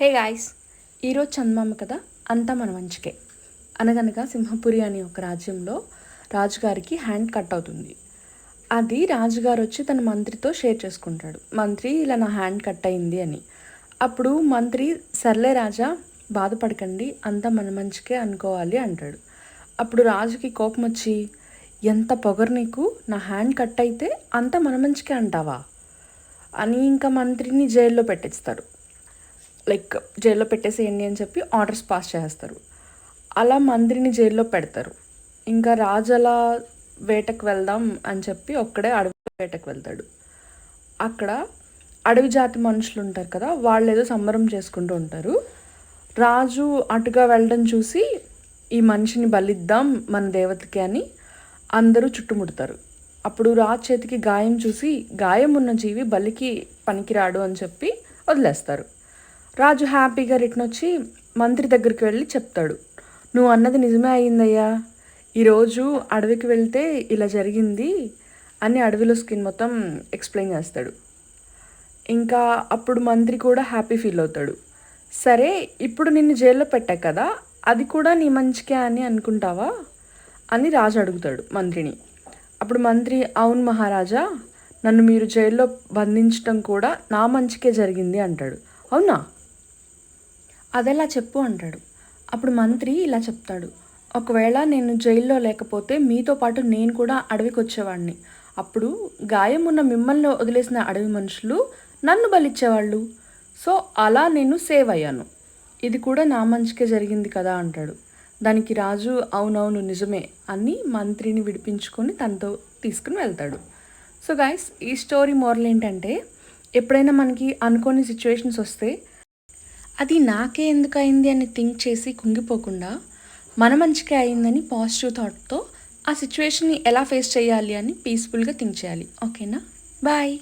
Hey guys, ఈరోజు చందమామ కథ అంతా మన మంచికే. అనగనగా సింహపురి అనే ఒక రాజ్యంలో రాజుగారికి హ్యాండ్ కట్ అవుతుంది. అది రాజుగారు వచ్చి తన మంత్రితో షేర్ చేసుకుంటాడు. మంత్రి, ఇలా నా హ్యాండ్ కట్ అయింది అని. అప్పుడు మంత్రి, సర్లే రాజా, బాధపడకండి, అంతా మన మంచికే అనుకోవాలి అంటాడు. అప్పుడు రాజుకి కోపం వచ్చి, ఎంత పొగరు నీకు, నా హ్యాండ్ కట్ అయితే అంతా మన మంచికే అంటావా అని ఇంకా మంత్రిని జైల్లో పెట్టేస్తారు. జైల్లో పెట్టేసేయండి అని చెప్పి ఆర్డర్స్ పాస్ చేస్తారు. అలా మంత్రిని జైల్లో పెడతారు. ఇంకా రాజు అలా వేటకు వెళ్దాం అని చెప్పి ఒక్కడే అడవి వేటకు వెళ్తాడు. అక్కడ అడవి జాతి మనుషులు ఉంటారు కదా, వాళ్ళు ఏదో సంబరం చేసుకుంటూ ఉంటారు. రాజు అటుగా వెళ్ళడం చూసి, ఈ మనిషిని బలిద్దాం మన దేవతకి అని అందరూ చుట్టుముడతారు. అప్పుడు రాజు చేతికి గాయం చూసి, గాయం ఉన్న జీవి బలికి పనికిరాడు అని చెప్పి వదిలేస్తారు. రాజు హ్యాపీగా రిటర్న్ వచ్చి మంత్రి దగ్గరికి వెళ్ళి చెప్తాడు, నువ్వు అన్నది నిజమే అయ్యిందయ్యా, ఈరోజు అడవికి వెళ్తే ఇలా జరిగింది అని అడవిలో స్కిన్ మొత్తం ఎక్స్ప్లెయిన్ చేస్తాడు. ఇంకా అప్పుడు మంత్రి కూడా హ్యాపీ ఫీల్ అవుతాడు. సరే, ఇప్పుడు నిన్ను జైల్లో పెట్టా కదా, అది కూడా నీ మంచికే అని అనుకుంటావా అని రాజు అడుగుతాడు మంత్రిని. అప్పుడు మంత్రి, అవును మహారాజా, నన్ను మీరు జైల్లో బంధించడం కూడా నా మంచికే జరిగింది అంటాడు. అవునా, అదెలా చెప్పు అంటాడు. అప్పుడు మంత్రి ఇలా చెప్తాడు, ఒకవేళ నేను జైల్లో లేకపోతే మీతో పాటు నేను కూడా అడవికి వచ్చేవాడిని. అప్పుడు గాయం ఉన్న మిమ్మల్ని వదిలేసిన అడవి మనుషులు నన్ను బలిచ్చేవాళ్ళు. సో అలా నేను సేవ్ అయ్యాను. ఇది కూడా నా మంచికే జరిగింది కదా అంటాడు. దానికి రాజు, అవునవును నిజమే అని మంత్రిని విడిపించుకొని తనతో తీసుకుని వెళ్తాడు. సో గైస్, ఈ స్టోరీ మోరల్ ఏంటంటే, ఎప్పుడైనా మనకి అనుకోని సిచ్యువేషన్స్ వస్తే అది నాకే ఎందుకు అయింది అని థింక్ చేసి కుంగిపోకుండా, మన మంచికే అయిందని పాజిటివ్ థాట్తో ఆ సిచ్యువేషన్ని ఎలా ఫేస్ చేయాలి అని పీస్ఫుల్గా థింక్ చేయాలి. ఓకేనా? బాయ్.